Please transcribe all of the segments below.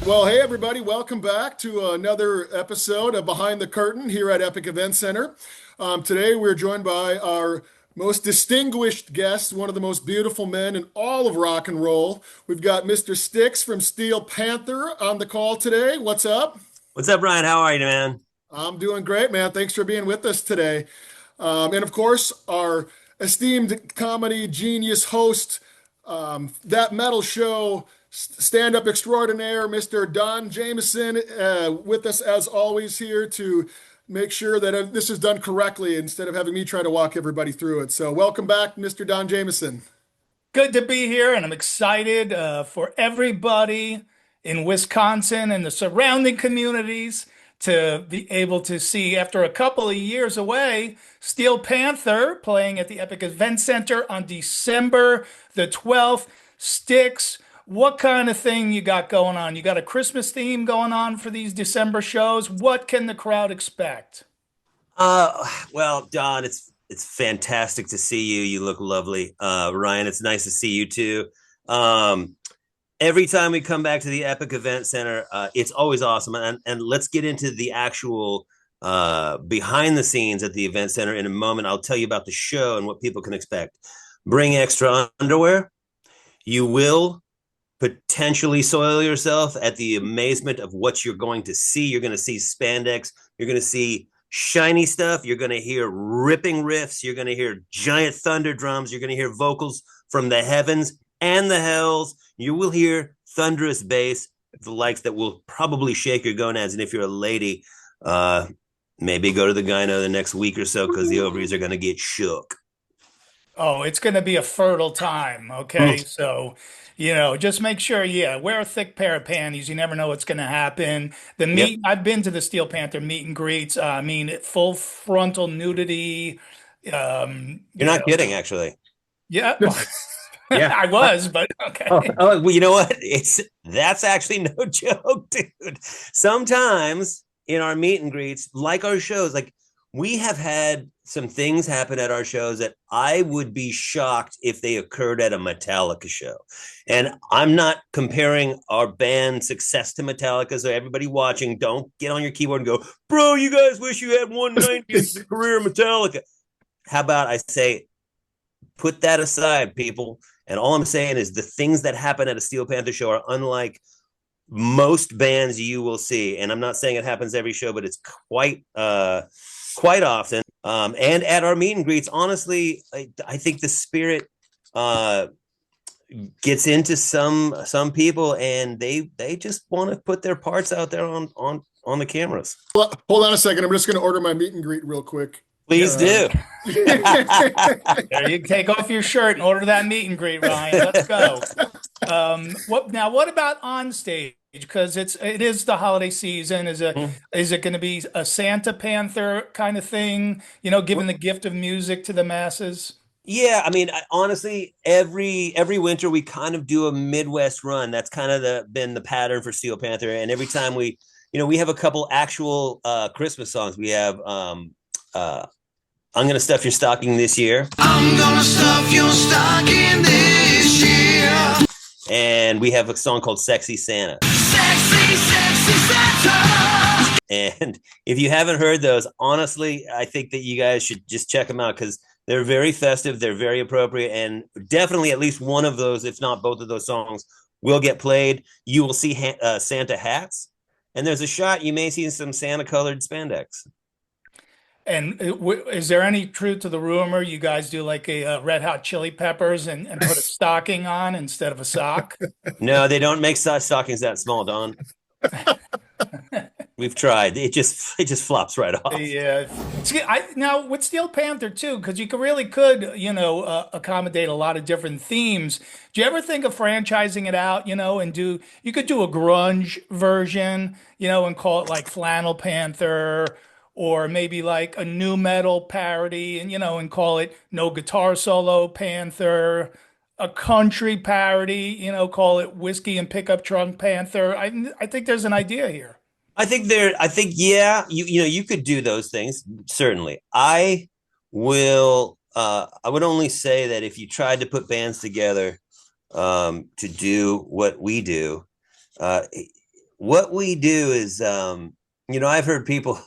Well, hey everybody, welcome back to another episode of Behind the Curtain here at Epic Event Center. Today we're joined by our most distinguished guest, one of the most beautiful men in all of rock and roll. We've got Mr. Stix from Steel Panther on the call today. What's up? What's up, Ryan? How are you, man? I'm doing great, man. Thanks for being with us today. And of course, our esteemed comedy genius host, That Metal Show stand-up extraordinaire, Mr. Don Jamieson, with us as always here to make sure that this is done correctly instead of having me try to walk everybody through it. So welcome back, Mr. Don Jamieson. Good to be here, and I'm excited for everybody in Wisconsin and the surrounding communities to be able to see, after a couple of years away, Steel Panther playing at the Epic Event Center on December the 12th. Stix, what kind of thing you got going on? You got a Christmas theme going on for these December shows? What can the crowd expect? Well, Don, it's fantastic to see you. You look lovely. Ryan, it's nice to see you too. Every time we come back to the Epic Event Center, it's always awesome. And let's get into the actual behind the scenes at the event center in a moment. I'll tell you about the show and what people can expect. Bring extra underwear. You will potentially soil yourself at the amazement of what you're going to see. You're going to see spandex. You're going to see shiny stuff. You're going to hear ripping riffs. You're going to hear giant thunder drums. You're going to hear vocals from the heavens and the hells. You will hear thunderous bass, the likes that will probably shake your gonads. And if you're a lady, maybe go to the gyno the next week or so because the ovaries are going to get shook. Oh, it's going to be a fertile time. Okay. So, just make sure, yeah, wear a thick pair of panties. You never know what's going to happen. Yep. I've been to the Steel Panther meet and greets. I mean, full frontal nudity. You're not kidding, actually. Yeah, Yeah. I was, but okay. Well, you know what? That's actually no joke, dude. Sometimes in our meet and greets, like our shows, like we have had some things happen at our shows that I would be shocked if they occurred at a Metallica show. And I'm not comparing our band success to Metallica. So everybody watching, don't get on your keyboard and go, bro, you guys wish you had 190th career Metallica. How about I say, put that aside, people. And all I'm saying is the things that happen at a Steel Panther show are unlike most bands you will see. And I'm not saying it happens every show, but it's quite often. And at our meet and greets, honestly, I think the spirit gets into some people, and they just want to put their parts out there on the cameras. Well, hold on a second. I'm just going to order my meet and greet real quick. Please do. There, you take off your shirt and order that meet and greet, Ryan. Let's go. What about on stage? Because it is the holiday season. Is it going to be a Santa Panther kind of thing? Giving the gift of music to the masses. Yeah, I mean, honestly, every winter we kind of do a Midwest run. That's kind of been the pattern for Steel Panther. And every time we have a couple actual Christmas songs. We have I'm gonna stuff your stocking this year. I'm gonna stuff your stocking this year. And we have a song called Sexy Santa. Sexy, sexy Santa. And if you haven't heard those, honestly, I think that you guys should just check them out because they're very festive, they're very appropriate, and definitely at least one of those, if not both of those songs, will get played. You will see Santa hats, and there's a shot you may see some Santa-colored spandex. And is there any truth to the rumor you guys do like a Red Hot Chili Peppers and put a stocking on instead of a sock? No, they don't make stockings that small, Don. We've tried. It just flops right off. Yeah. Now with Steel Panther too, because you could accommodate a lot of different themes. Do you ever think of franchising it out, and you could do a grunge version, and call it like Flannel Panther, or maybe like a new metal parody and call it No Guitar Solo Panther, a country parody, call it Whiskey and Pickup Truck Panther. I think there's an idea here. Yeah, you could do those things, certainly. I would only say that if you tried to put bands together to do what we do, what we do is, I've heard people,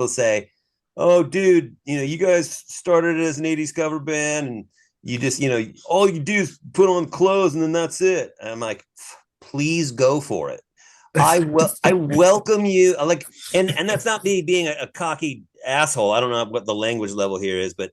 say, "Oh, dude, you guys started as an '80s cover band, and you just, all you do is put on clothes, and then that's it." And I'm like, please go for it. I welcome you. Like, and that's not me being a cocky asshole. I don't know what the language level here is, but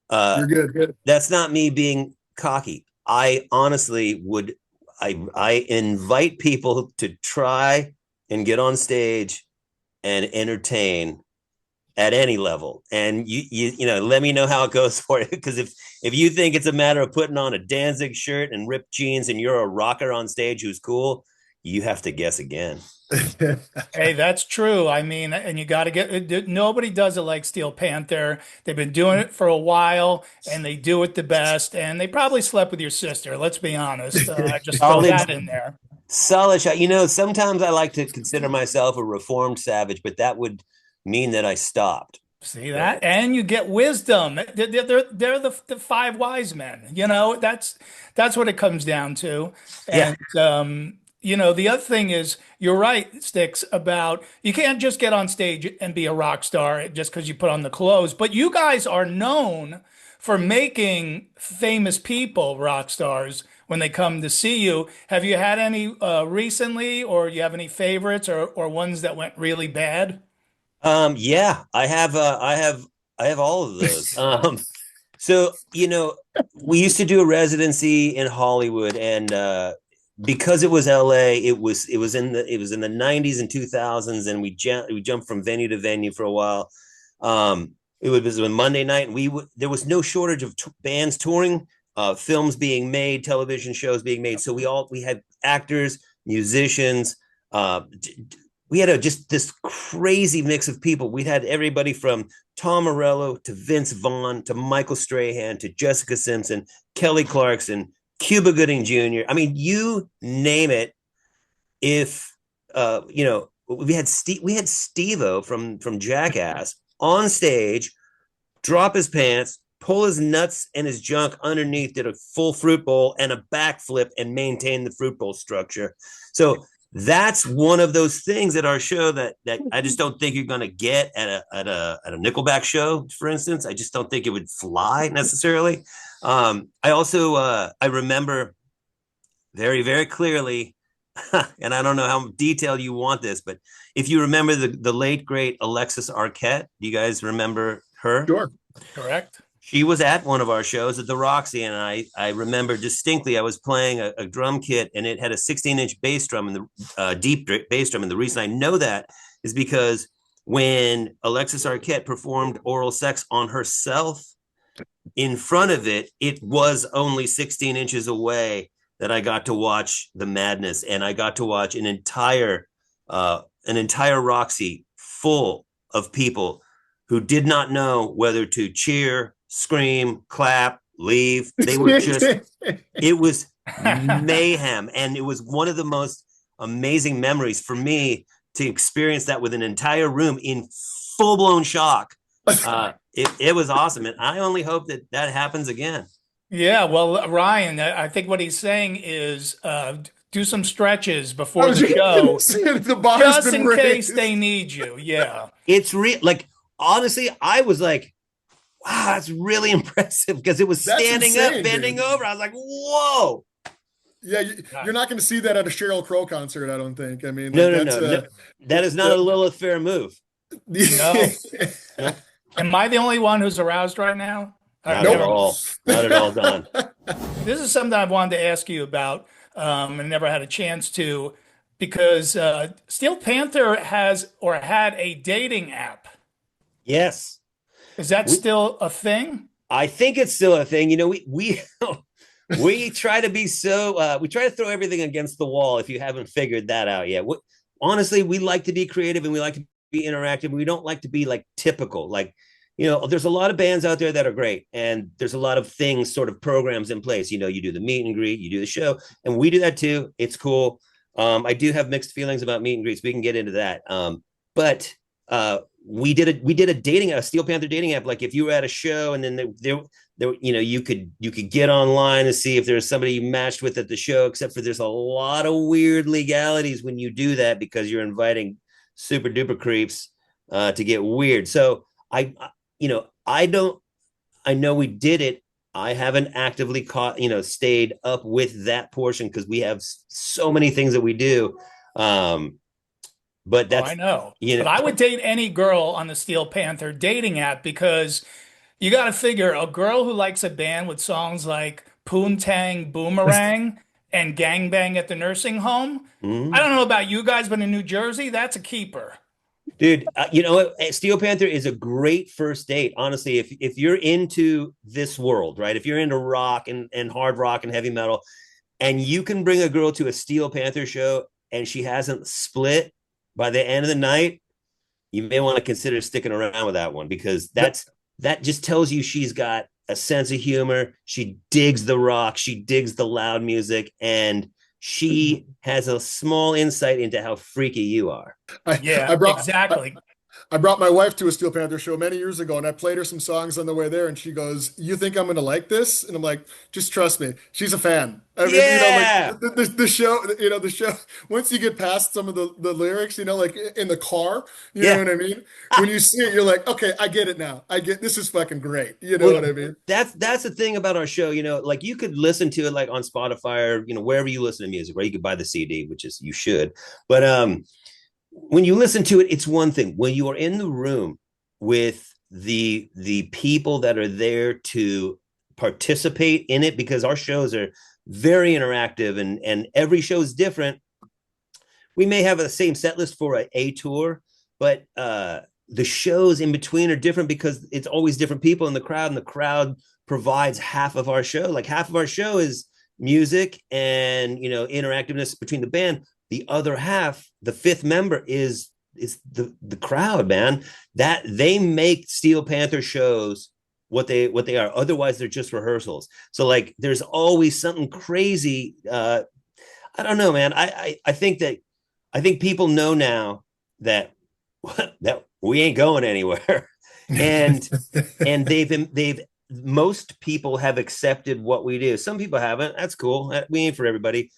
You're good. that's not me being cocky. I honestly would. I invite people to try and get on stage and entertain at any level, and let me know how it goes for you, because if you think it's a matter of putting on a Danzig shirt and ripped jeans and you're a rocker on stage who's cool, you have to guess again. Hey, that's true. I mean, and you got to get, nobody does it like Steel Panther. They've been doing it for a while and they do it the best. And they probably slept with your sister. Let's be honest. Just throw Solid, that in there. solid shot. Sometimes I like to consider myself a reformed savage, but that would mean that I stopped. See that? And you get wisdom. They're the five wise men. That's what it comes down to. Yeah. And the other thing is, you're right, Stix, about you can't just get on stage and be a rock star just because you put on the clothes. But you guys are known for making famous people rock stars when they come to see you. Have you had any recently, or you have any favorites or ones that went really bad? Yeah, I have all of those. So, we used to do a residency in Hollywood, and because it was LA, it was in the 90s and 2000s, and we jumped from venue to venue for a while. It was a Monday night, and there was no shortage of bands touring, films being made, television shows being made. So we had actors, musicians, we had just this crazy mix of people. We had everybody from Tom Morello to Vince Vaughn to Michael Strahan to Jessica Simpson, Kelly Clarkson, Cuba Gooding Jr. I mean, you name it. If we had Steve-O from Jackass on stage, drop his pants, pull his nuts and his junk underneath, did a full fruit bowl and a backflip, and maintain the fruit bowl structure. So that's one of those things at our show that I just don't think you're going to get at a Nickelback show, for instance. I just don't think it would fly necessarily. I also I remember very, very clearly, and I don't know how detailed you want this, but if you remember the late great Alexis Arquette, do you guys remember her? Sure. Correct. She was at one of our shows at the Roxy, and I remember distinctly I was playing a drum kit, and it had a 16-inch bass drum, and the deep bass drum. And the reason I know that is because when Alexis Arquette performed oral sex on herself in front of it, it was only 16 inches away that I got to watch the madness, and I got to watch an entire Roxy full of people who did not know whether to cheer, scream, clap, leave. They were just, it was mayhem. And it was one of the most amazing memories for me to experience that with an entire room in full blown shock. It was awesome. And I only hope that happens again. Yeah, well, Ryan, I think what he's saying is do some stretches before the show, The bar has just been in case raised. they need you. Yeah. It's real. Like, honestly, I was like, wow, that's really impressive, because it was standing insane, up, bending dude. over. I was like, whoa. Yeah, you're not going to see that at a Sheryl Crow concert, I don't think. I mean, No, like, no. That is not a Lilith Fair move. No. Am I the only one who's aroused right now? Not at all. Not at all, Don. This is something I wanted to ask you about, and never had a chance to, because Steel Panther had a dating app. Yes. Is that still a thing? I think it's still a thing. We try to be we try to throw everything against the wall if you haven't figured that out yet. Honestly, we like to be creative and we like to be interactive. We don't like to be like typical. Like, there's a lot of bands out there that are great, and there's a lot of things, sort of programs in place. You do the meet and greet, you do the show, and we do that too. It's cool. I do have mixed feelings about meet and greets. We can get into that. But we did a Steel Panther dating app. Like, if you were at a show and then there, you could get online and see if there's somebody you matched with at the show, except for there's a lot of weird legalities when you do that because you're inviting super duper creeps to get weird. So I don't, I know we did it. I haven't actively stayed up with that portion because we have so many things that we do. But Oh, I that's, know. you But know, I would date any girl on the Steel Panther dating app because you got to figure a girl who likes a band with songs like Poontang Boomerang and Gangbang at the Nursing Home. I mm, don't know about you guys, but in New Jersey, that's a keeper. dude, you know what? Steel Panther is a great first date. Honestly, if you're into this world, right? If you're into rock and hard rock and heavy metal, and you can bring a girl to a Steel Panther show and she hasn't split by the end of the night, you may want to consider sticking around with that one because that just tells you she's got a sense of humor. She digs the rock, she digs the loud music, and she has a small insight into how freaky you are. I, Yeah, I brought I, exactly. I brought my wife to a Steel Panther show many years ago, and I played her some songs on the way there, and she goes, "You think I'm gonna like this?" And I'm like, "Just trust me, she's a fan." I mean, like Yeah. the show, the show. Once you get past some of the lyrics, like in the car, you know Yeah. what I mean? When you see it, you're like, "Okay, I get it now. I get this is fucking great." You know Well, what I mean? that's the thing about our show, like you could listen to it like on Spotify or wherever you listen to music, right? You could buy the CD, which is you should. But when you listen to it, it's one thing. When you are in the room with the people that are there to participate in it, because our shows are very interactive and every show is different. We may have the same set list for a tour, but the shows in between are different because it's always different people in the crowd, and the crowd provides half of our show. Like half of our show is music and interactiveness between the band. The other half, the fifth member, is the crowd, man. That they make Steel Panther shows what they are. Otherwise, they're just rehearsals. So like, there's always something crazy. I don't know, man. I think people know now that that we ain't going anywhere, and they've most people have accepted what we do. Some people haven't. That's cool. We ain't for everybody,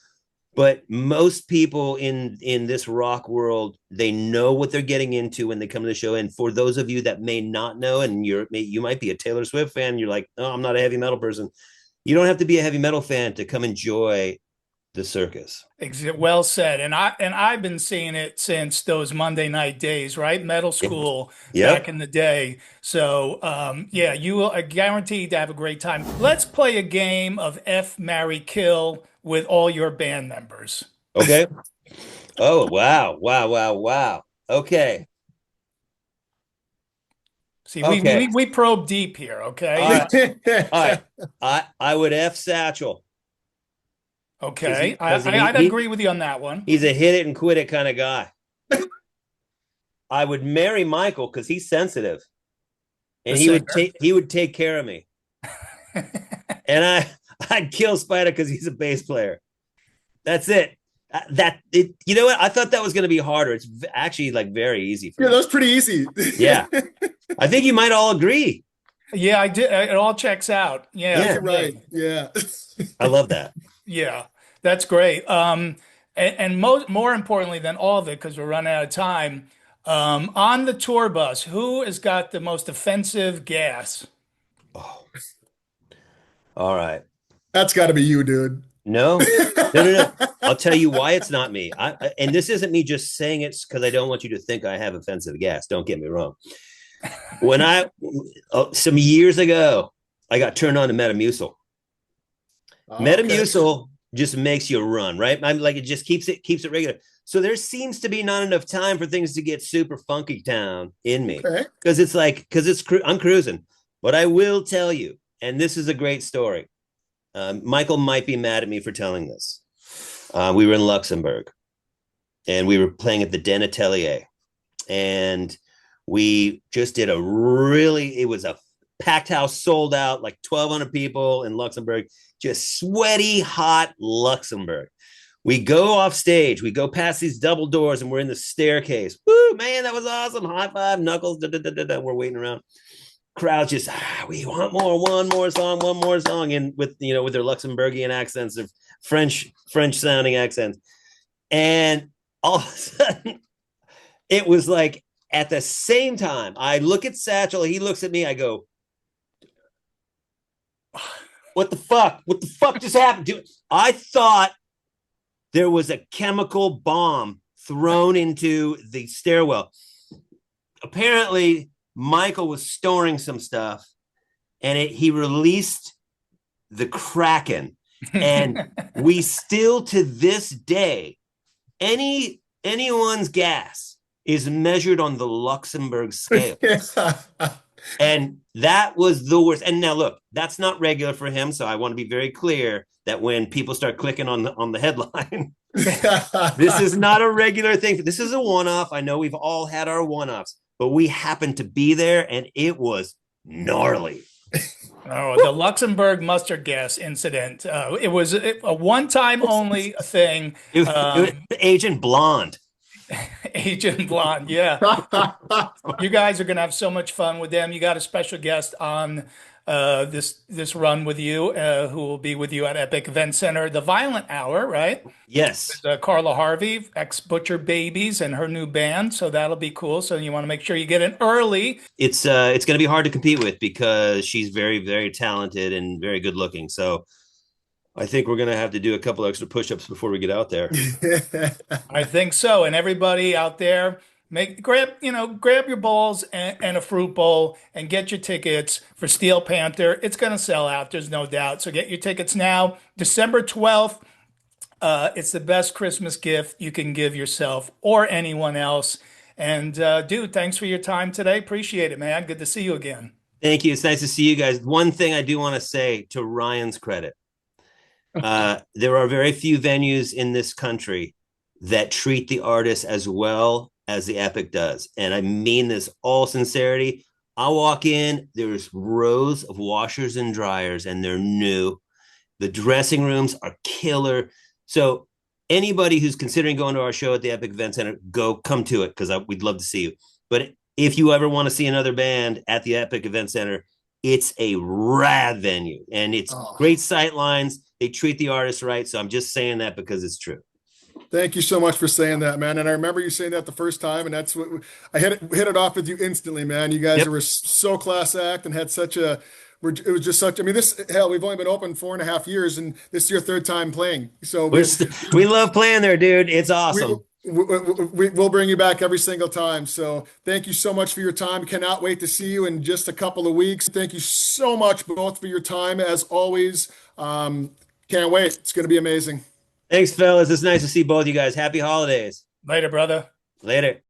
but most people in this rock world, they know what they're getting into when they come to the show. And for those of you that may not know, and you might be a Taylor Swift fan, you're like, oh, I'm not a heavy metal person. You don't have to be a heavy metal fan to come enjoy the circus. Well said. And I've been seeing it since those Monday night days, right? Metal school back Yep. in the day. So yeah, you will guaranteed to have a great time. Let's play a game of F, Marry, Kill with all your band members. Okay. Oh, wow. Wow. Wow. Wow. Okay. See, we Okay. we we probe deep here, All okay? right. All right. I would F Satchel because Okay. he because I'd agree with you on that one. he's a hit it and quit it kind of guy. I would marry Michael because he's sensitive The and he would singer. take care of me. And I'd kill Spider because he's a bass player. That's it. You know what? I thought that was going to be harder. It's actually like very easy for Yeah, that me. was pretty easy. Yeah. I think you might all agree. Yeah, I did. It all checks out. I Yeah, think Yeah. for you're right. me. Yeah. I love that. Yeah, that's great. And more importantly than all of it, because we're running out of time, on the tour bus, who has got the most offensive gas? Oh, all right. That's got to be you, dude. No, no, no, no. I'll tell you why it's not me. And this isn't me just saying it because I don't want you to think I have offensive gas. Don't get me wrong. When some years ago, I got turned on to Metamucil. Okay. Metamucil just makes you run, right? I'm like, it just keeps it regular. So there seems to be not enough time for things to get super funky town in me Okay. because I'm cruising. But I will tell you, and this is a great story. Michael might be mad at me for telling this. We were in Luxembourg and we were playing at the Den Atelier, and we just did it was a packed house, sold out, like 1,200 people in Luxembourg, just sweaty, hot Luxembourg. We go off stage, we go past these double doors, and we're in the staircase. Woo, man, that was awesome. High five, knuckles, da, da, da, da, da. We're waiting around. crowd just we want more, one more song, and with with their Luxembourgian accents or French sounding accents, and all of a sudden it was like at the same time I look at Satchel, he looks at me, I go, what the fuck just happened? Dude, I thought there was a chemical bomb thrown into the stairwell. Apparently Michael was storing some stuff, and he released the Kraken. And we still, to this day, anyone's gas is measured on the Luxembourg scale. And that was the worst. And now look, that's not regular for him. So I want to be very clear that when people start clicking on the headline, this is not a regular thing. This is a one-off. I know we've all had our one-offs, but we happened to be there, and it was gnarly. Oh, the Luxembourg mustard gas incident. It was a one-time only thing. It was Agent Blonde. Agent Blonde, yeah. You guys are going to have so much fun with them. You got a special guest on this run with you, who will be with you at Epic Event Center, the Violent Hour, right? Yes. With, Carla Harvey, ex-Butcher Babies, and her new band. So that'll be cool. So you want to make sure you get in early. It's going to be hard to compete with because she's very, very talented and very good looking. So I think we're going to have to do a couple extra push-ups before we get out there. I think so. And everybody out there, grab your bowls and a fruit bowl and get your tickets for Steel Panther. It's going to sell out. There's no doubt. So get your tickets now. December 12th. It's the best Christmas gift you can give yourself or anyone else. And dude, thanks for your time today. Appreciate it, man. Good to see you again. Thank you. It's nice to see you guys. One thing I do want to say to Ryan's credit. There are very few venues in this country that treat the artists as well as the Epic does. And I mean this all sincerity. I walk in, there's rows of washers and dryers, and they're new. The dressing rooms are killer. So anybody who's considering going to our show at the Epic Event Center, come to it, because we'd love to see you. But if you ever want to see another band at the Epic Event Center, it's a rad venue, and it's great sight lines. They treat the artists right. So I'm just saying that because it's true. Thank you so much for saying that, man. And I remember you saying that the first time, and that's what I hit it off with you instantly, man. You guys were so class act and had such a, it was just such, I mean, we've only been open 4.5 years, and this is your third time playing. So we love playing there, dude. It's awesome. We'll bring you back every single time. So thank you so much for your time. Cannot wait to see you in just a couple of weeks. Thank you so much both for your time, as always. Can't wait. It's going to be amazing. Thanks, fellas. It's nice to see both you guys. Happy holidays. Later, brother. Later.